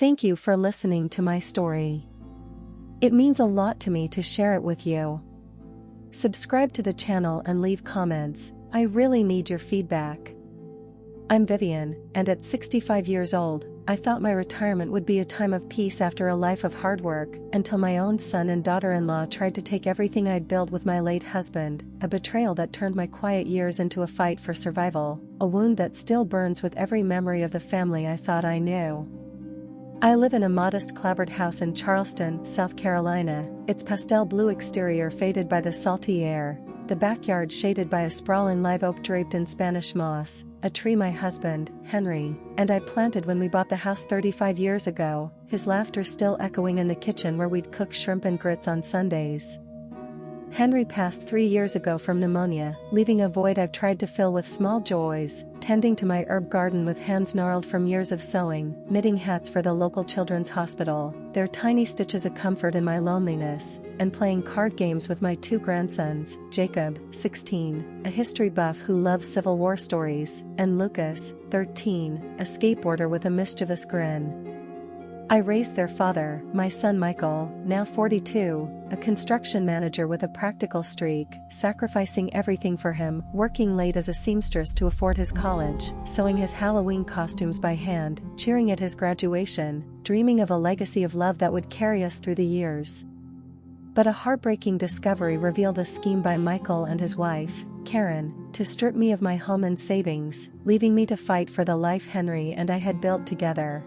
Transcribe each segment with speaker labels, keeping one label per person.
Speaker 1: Thank you for listening to my story. It means a lot to me to share it with you. Subscribe to the channel and leave comments. I really need your feedback. I'm Vivian, and at 65 years old, I thought my retirement would be a time of peace after a life of hard work, until my own son and daughter-in-law tried to take everything I'd built with my late husband, a betrayal that turned my quiet years into a fight for survival, a wound that still burns with every memory of the family I thought I knew. I live in a modest clapboard house in Charleston, South Carolina, its pastel blue exterior faded by the salty air, the backyard shaded by a sprawling live oak draped in Spanish moss, a tree my husband, Henry, and I planted when we bought the house 35 years ago, his laughter still echoing in the kitchen where we'd cook shrimp and grits on Sundays. Henry passed 3 years ago from pneumonia, leaving a void I've tried to fill with small joys, tending to my herb garden with hands gnarled from years of sewing, knitting hats for the local children's hospital, their tiny stitches of comfort in my loneliness, and playing card games with my 2 grandsons, Jacob, 16, a history buff who loves Civil War stories, and Lucas, 13, a skateboarder with a mischievous grin. I raised their father, my son Michael, now 42, a construction manager with a practical streak, sacrificing everything for him, working late as a seamstress to afford his college, sewing his Halloween costumes by hand, cheering at his graduation, dreaming of a legacy of love that would carry us through the years. But a heartbreaking discovery revealed a scheme by Michael and his wife, Karen, to strip me of my home and savings, leaving me to fight for the life Henry and I had built together.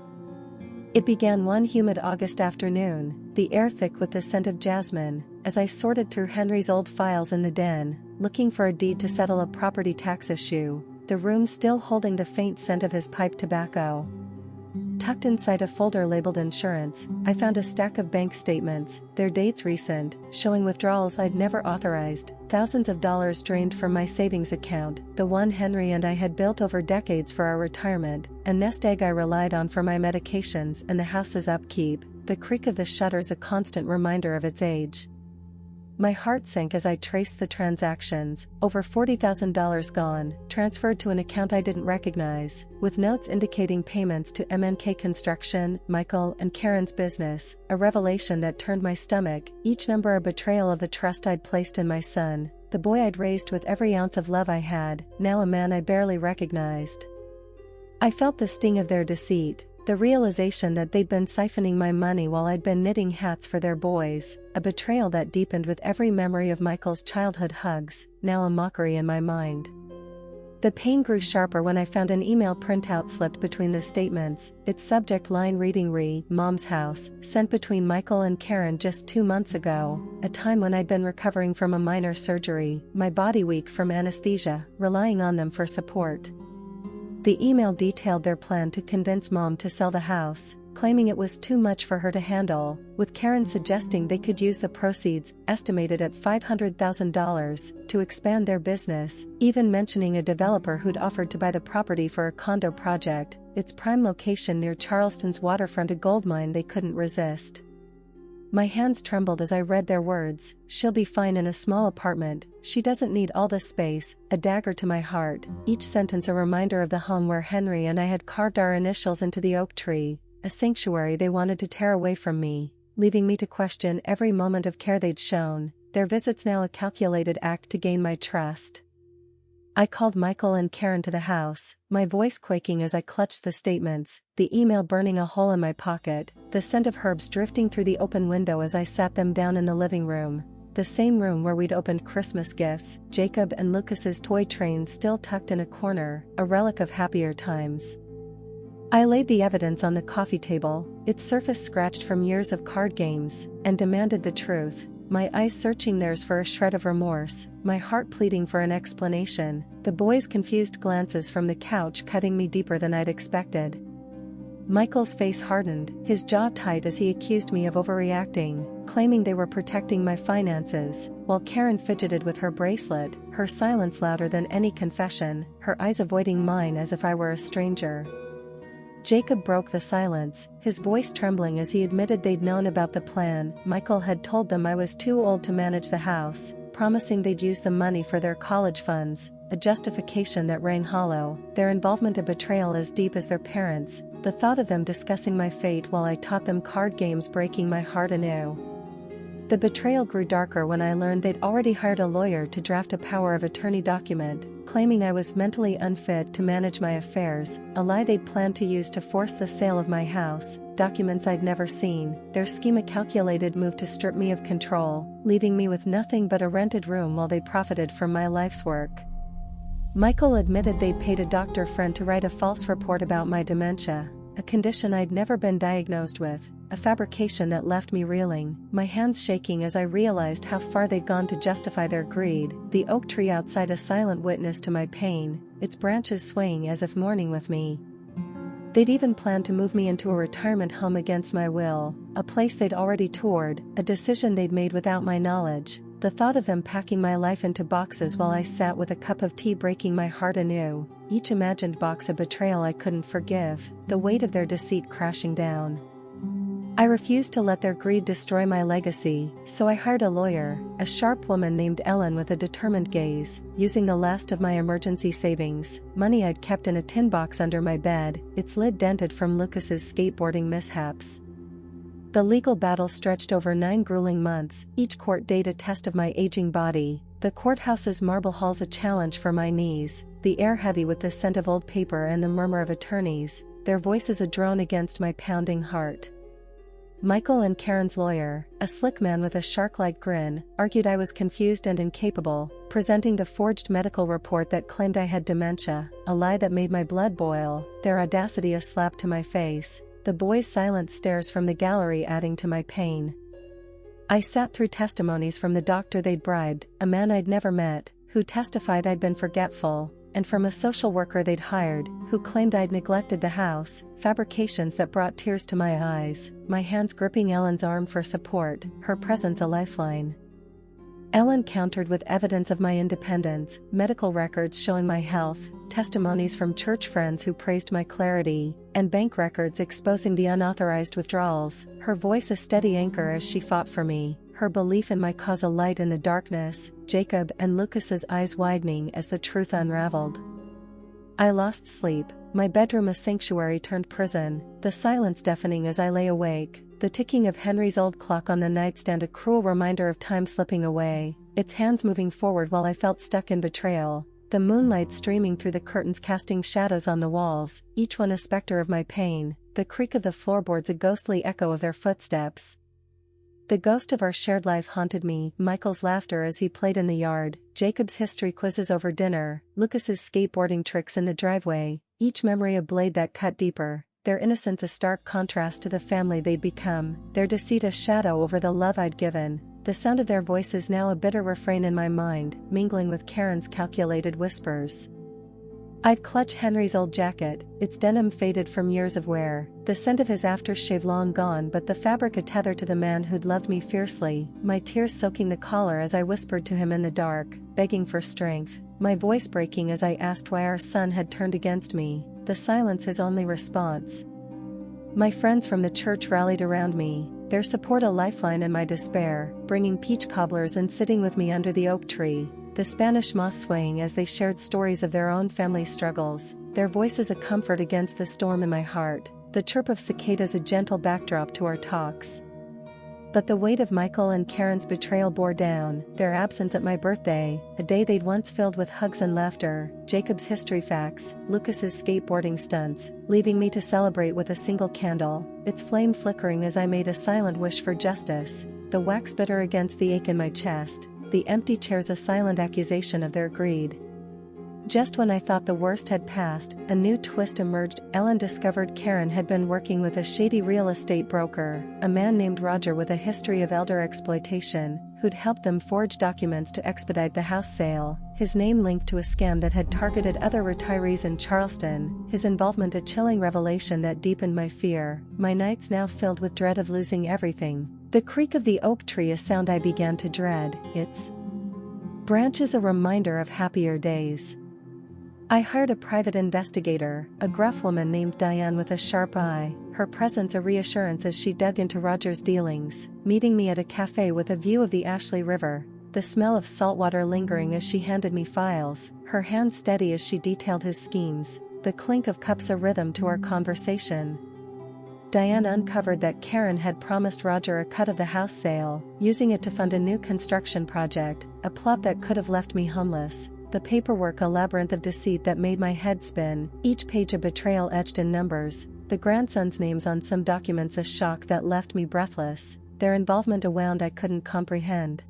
Speaker 1: It began one humid August afternoon, the air thick with the scent of jasmine, as I sorted through Henry's old files in the den, looking for a deed to settle a property tax issue, the room still holding the faint scent of his pipe tobacco. Tucked inside a folder labeled insurance, I found a stack of bank statements, their dates recent, showing withdrawals I'd never authorized, thousands of dollars drained from my savings account, the one Henry and I had built over decades for our retirement, a nest egg I relied on for my medications and the house's upkeep, the creak of the shutters a constant reminder of its age. My heart sank as I traced the transactions, over $40,000 gone, transferred to an account I didn't recognize, with notes indicating payments to MNK Construction, Michael and Karen's business, a revelation that turned my stomach, each number a betrayal of the trust I'd placed in my son, the boy I'd raised with every ounce of love I had, now a man I barely recognized. I felt the sting of their deceit, the realization that they'd been siphoning my money while I'd been knitting hats for their boys, a betrayal that deepened with every memory of Michael's childhood hugs, now a mockery in my mind. The pain grew sharper when I found an email printout slipped between the statements, its subject line reading Mom's House, sent between Michael and Karen just 2 months ago, a time when I'd been recovering from a minor surgery, my body weak from anesthesia, relying on them for support. The email detailed their plan to convince Mom to sell the house, claiming it was too much for her to handle, with Karen suggesting they could use the proceeds, estimated at $500,000, to expand their business, even mentioning a developer who'd offered to buy the property for a condo project, its prime location near Charleston's waterfront, a gold mine they couldn't resist. My hands trembled as I read their words. She'll be fine in a small apartment, she doesn't need all this space, a dagger to my heart, each sentence a reminder of the home where Henry and I had carved our initials into the oak tree, a sanctuary they wanted to tear away from me, leaving me to question every moment of care they'd shown, their visits now a calculated act to gain my trust. I called Michael and Karen to the house, my voice quaking as I clutched the statements, the email burning a hole in my pocket, the scent of herbs drifting through the open window as I sat them down in the living room, the same room where we'd opened Christmas gifts, Jacob and Lucas's toy train still tucked in a corner, a relic of happier times. I laid the evidence on the coffee table, its surface scratched from years of card games, and demanded the truth. My eyes searching theirs for a shred of remorse, my heart pleading for an explanation, the boys' confused glances from the couch cutting me deeper than I'd expected. Michael's face hardened, his jaw tight as he accused me of overreacting, claiming they were protecting my finances, while Karen fidgeted with her bracelet, her silence louder than any confession, her eyes avoiding mine as if I were a stranger. Jacob broke the silence, his voice trembling as he admitted they'd known about the plan. Michael had told them I was too old to manage the house, promising they'd use the money for their college funds, a justification that rang hollow, their involvement a betrayal as deep as their parents', the thought of them discussing my fate while I taught them card games breaking my heart anew. The betrayal grew darker when I learned they'd already hired a lawyer to draft a power of attorney document, claiming I was mentally unfit to manage my affairs, a lie they'd planned to use to force the sale of my house, documents I'd never seen, their scheme a calculated move to strip me of control, leaving me with nothing but a rented room while they profited from my life's work. Michael admitted they'd paid a doctor friend to write a false report about my dementia, a condition I'd never been diagnosed with, a fabrication that left me reeling, my hands shaking as I realized how far they'd gone to justify their greed, the oak tree outside a silent witness to my pain, its branches swaying as if mourning with me. They'd even planned to move me into a retirement home against my will, a place they'd already toured, a decision they'd made without my knowledge. The thought of them packing my life into boxes while I sat with a cup of tea breaking my heart anew, each imagined box a betrayal I couldn't forgive, the weight of their deceit crashing down. I refused to let their greed destroy my legacy, so I hired a lawyer, a sharp woman named Ellen with a determined gaze, using the last of my emergency savings, money I'd kept in a tin box under my bed, its lid dented from Lucas's skateboarding mishaps. The legal battle stretched over 9 grueling months, each court date a test of my aging body, the courthouse's marble halls a challenge for my knees, the air heavy with the scent of old paper and the murmur of attorneys, their voices a drone against my pounding heart. Michael and Karen's lawyer, a slick man with a shark-like grin, argued I was confused and incapable, presenting the forged medical report that claimed I had dementia, a lie that made my blood boil, their audacity a slap to my face, the boys' silent stares from the gallery adding to my pain. I sat through testimonies from the doctor they'd bribed, a man I'd never met, who testified I'd been forgetful, and from a social worker they'd hired, who claimed I'd neglected the house, fabrications that brought tears to my eyes, my hands gripping Ellen's arm for support, her presence a lifeline. Ellen countered with evidence of my independence, medical records showing my health, testimonies from church friends who praised my clarity, and bank records exposing the unauthorized withdrawals, her voice a steady anchor as she fought for me, her belief in my cause a light in the darkness, Jacob and Lucas's eyes widening as the truth unraveled. I lost sleep, my bedroom a sanctuary turned prison, the silence deafening as I lay awake, the ticking of Henry's old clock on the nightstand a cruel reminder of time slipping away, its hands moving forward while I felt stuck in betrayal, the moonlight streaming through the curtains casting shadows on the walls, each one a specter of my pain, the creak of the floorboards a ghostly echo of their footsteps. The ghost of our shared life haunted me, Michael's laughter as he played in the yard, Jacob's history quizzes over dinner, Lucas's skateboarding tricks in the driveway, each memory a blade that cut deeper, their innocence a stark contrast to the family they'd become, their deceit a shadow over the love I'd given, the sound of their voices now a bitter refrain in my mind, mingling with Karen's calculated whispers. I'd clutch Henry's old jacket, its denim faded from years of wear, the scent of his aftershave long gone but the fabric a tether to the man who'd loved me fiercely, my tears soaking the collar as I whispered to him in the dark, begging for strength, my voice breaking as I asked why our son had turned against me, the silence his only response. My friends from the church rallied around me, their support a lifeline in my despair, bringing peach cobblers and sitting with me under the oak tree, the Spanish moss swaying as they shared stories of their own family struggles, their voices a comfort against the storm in my heart, the chirp of cicadas a gentle backdrop to our talks. But the weight of Michael and Karen's betrayal bore down, their absence at my birthday, a day they'd once filled with hugs and laughter, Jacob's history facts, Lucas's skateboarding stunts, leaving me to celebrate with a single candle, its flame flickering as I made a silent wish for justice, the wax bitter against the ache in my chest, the empty chairs a silent accusation of their greed. Just when I thought the worst had passed, a new twist emerged. Ellen discovered Karen had been working with a shady real estate broker, a man named Roger with a history of elder exploitation, who'd helped them forge documents to expedite the house sale, his name linked to a scam that had targeted other retirees in Charleston, his involvement a chilling revelation that deepened my fear, my nights now filled with dread of losing everything. The creak of the oak tree a sound I began to dread, its branches a reminder of happier days. I hired a private investigator, a gruff woman named Diane with a sharp eye, her presence a reassurance as she dug into Roger's dealings, meeting me at a cafe with a view of the Ashley River, the smell of salt water lingering as she handed me files, her hand steady as she detailed his schemes, the clink of cups a rhythm to our conversation. Diane uncovered that Karen had promised Roger a cut of the house sale, using it to fund a new construction project, a plot that could have left me homeless. The paperwork a labyrinth of deceit that made my head spin, each page a betrayal etched in numbers, the grandsons' names on some documents a shock that left me breathless, their involvement a wound I couldn't comprehend.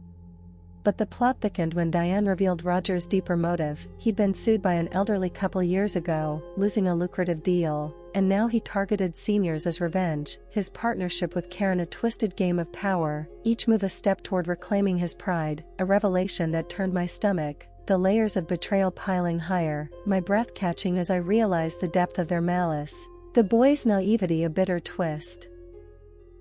Speaker 1: But the plot thickened when Diane revealed Roger's deeper motive. He'd been sued by an elderly couple years ago, losing a lucrative deal, and now he targeted seniors as revenge, his partnership with Karen a twisted game of power, each move a step toward reclaiming his pride, a revelation that turned my stomach, the layers of betrayal piling higher, my breath catching as I realized the depth of their malice, the boys' naivety a bitter twist.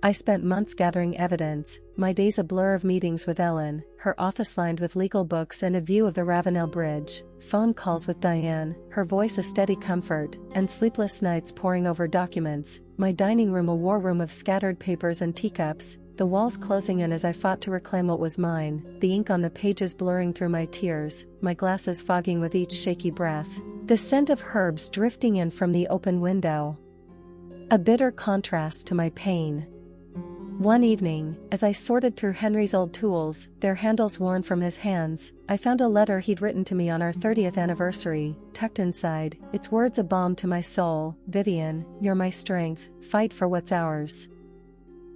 Speaker 1: I spent months gathering evidence, my days a blur of meetings with Ellen, her office lined with legal books and a view of the Ravenel Bridge, phone calls with Diane, her voice a steady comfort, and sleepless nights poring over documents, my dining room a war room of scattered papers and teacups, the walls closing in as I fought to reclaim what was mine, the ink on the pages blurring through my tears, my glasses fogging with each shaky breath, the scent of herbs drifting in from the open window. A bitter contrast to my pain. One evening, as I sorted through Henry's old tools, their handles worn from his hands, I found a letter he'd written to me on our 30th anniversary, tucked inside, its words a balm to my soul, "Vivian, you're my strength, fight for what's ours."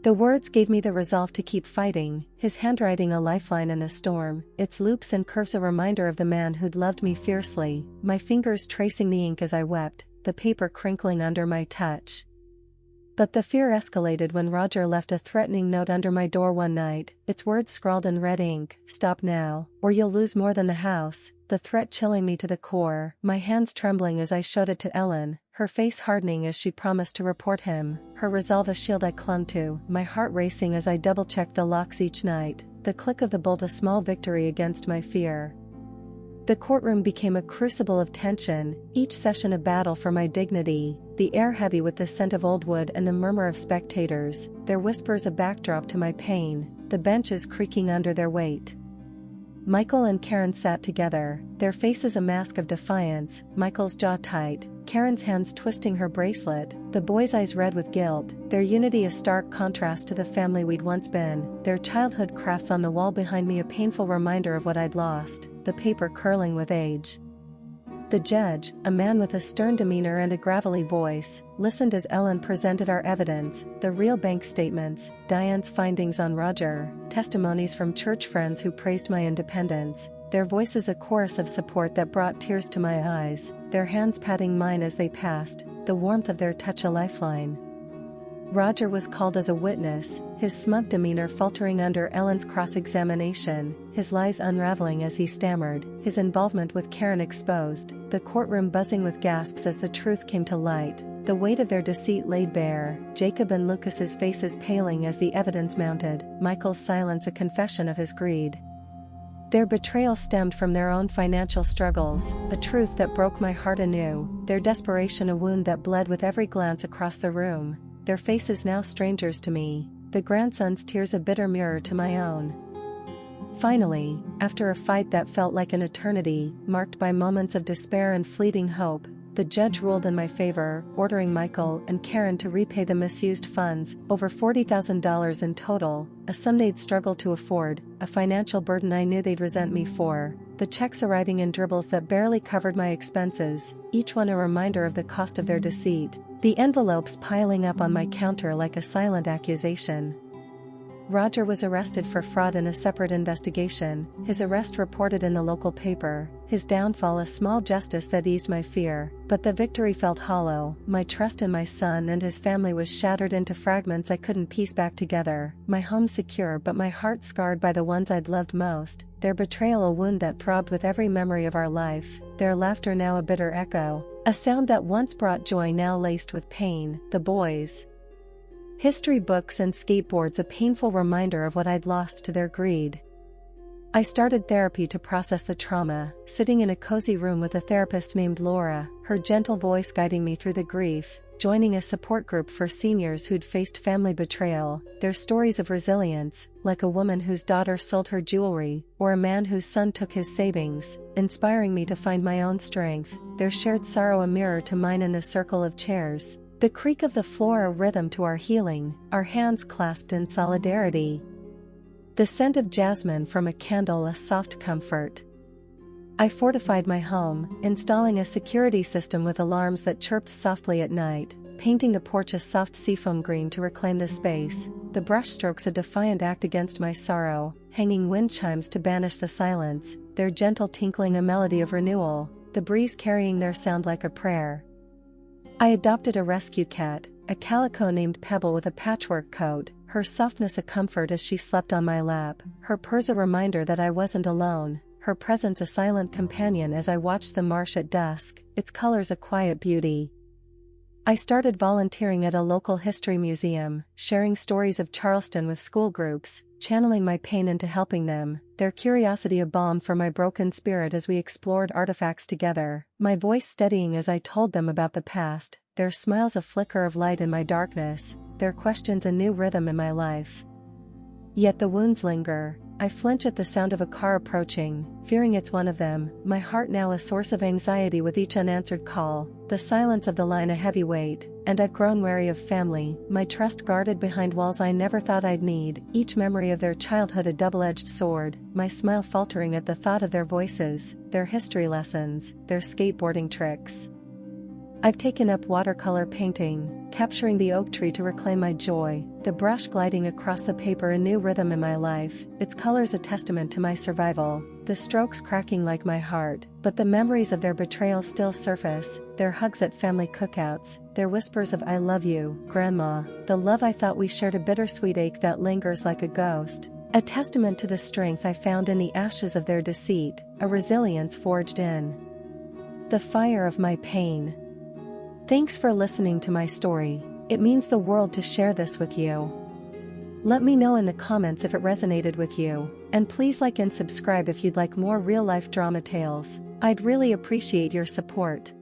Speaker 1: The words gave me the resolve to keep fighting, his handwriting a lifeline in the storm, its loops and curves a reminder of the man who'd loved me fiercely, my fingers tracing the ink as I wept, the paper crinkling under my touch. But the fear escalated when Roger left a threatening note under my door one night, its words scrawled in red ink, "Stop now, or you'll lose more than the house," the threat chilling me to the core, my hands trembling as I showed it to Ellen, her face hardening as she promised to report him, her resolve a shield I clung to, my heart racing as I double-checked the locks each night, the click of the bolt a small victory against my fear. The courtroom became a crucible of tension, each session a battle for my dignity, the air heavy with the scent of old wood and the murmur of spectators, their whispers a backdrop to my pain, the benches creaking under their weight. Michael and Karen sat together, their faces a mask of defiance, Michael's jaw tight, Karen's hands twisting her bracelet, the boys' eyes red with guilt, their unity a stark contrast to the family we'd once been, their childhood crafts on the wall behind me a painful reminder of what I'd lost, the paper curling with age. The judge, a man with a stern demeanor and a gravelly voice, listened as Ellen presented our evidence, the real bank statements, Diane's findings on Roger, testimonies from church friends who praised my independence, their voices a chorus of support that brought tears to my eyes, their hands patting mine as they passed, the warmth of their touch a lifeline. Roger was called as a witness, his smug demeanor faltering under Ellen's cross-examination, his lies unraveling as he stammered, his involvement with Karen exposed, the courtroom buzzing with gasps as the truth came to light, the weight of their deceit laid bare, Jacob and Lucas's faces paling as the evidence mounted, Michael's silence a confession of his greed. Their betrayal stemmed from their own financial struggles, a truth that broke my heart anew, their desperation a wound that bled with every glance across the room, their faces now strangers to me, the grandson's tears a bitter mirror to my own. Finally, after a fight that felt like an eternity, marked by moments of despair and fleeting hope, the judge ruled in my favor, ordering Michael and Karen to repay the misused funds, over $40,000 in total, a sum they'd struggled to afford, a financial burden I knew they'd resent me for, the checks arriving in dribbles that barely covered my expenses, each one a reminder of the cost of their deceit, the envelopes piling up on my counter like a silent accusation. Roger was arrested for fraud in a separate investigation, his arrest reported in the local paper, his downfall a small justice that eased my fear, but the victory felt hollow, my trust in my son and his family was shattered into fragments I couldn't piece back together, my home secure but my heart scarred by the ones I'd loved most, their betrayal a wound that throbbed with every memory of our life, their laughter now a bitter echo, a sound that once brought joy now laced with pain, the boys' history books and skateboards a painful reminder of what I'd lost to their greed. I started therapy to process the trauma, sitting in a cozy room with a therapist named Laura, her gentle voice guiding me through the grief, joining a support group for seniors who'd faced family betrayal, their stories of resilience, like a woman whose daughter sold her jewelry, or a man whose son took his savings, inspiring me to find my own strength, their shared sorrow a mirror to mine in the circle of chairs, the creak of the floor a rhythm to our healing, our hands clasped in solidarity. The scent of jasmine from a candle a soft comfort. I fortified my home, installing a security system with alarms that chirped softly at night, painting the porch a soft seafoam green to reclaim the space, the brushstrokes a defiant act against my sorrow, hanging wind chimes to banish the silence, their gentle tinkling a melody of renewal, the breeze carrying their sound like a prayer. I adopted a rescue cat, a calico named Pebble with a patchwork coat, her softness a comfort as she slept on my lap, her purrs a reminder that I wasn't alone, her presence a silent companion as I watched the marsh at dusk, its colors a quiet beauty. I started volunteering at a local history museum, sharing stories of Charleston with school groups, channeling my pain into helping them, their curiosity a balm for my broken spirit as we explored artifacts together, my voice steadying as I told them about the past, their smiles a flicker of light in my darkness, their questions a new rhythm in my life. Yet the wounds linger. I flinch at the sound of a car approaching, fearing it's one of them, my heart now a source of anxiety with each unanswered call, the silence of the line a heavy weight, and I've grown wary of family, my trust guarded behind walls I never thought I'd need, each memory of their childhood a double-edged sword, my smile faltering at the thought of their voices, their history lessons, their skateboarding tricks. I've taken up watercolor painting, capturing the oak tree to reclaim my joy, the brush gliding across the paper a new rhythm in my life, its colors a testament to my survival, the strokes cracking like my heart, but the memories of their betrayal still surface, their hugs at family cookouts, their whispers of "I love you, Grandma," the love I thought we shared a bittersweet ache that lingers like a ghost, a testament to the strength I found in the ashes of their deceit, a resilience forged in the fire of my pain. Thanks for listening to my story. It means the world to share this with you. Let me know in the comments if it resonated with you, and please like and subscribe if you'd like more real-life drama tales. I'd really appreciate your support.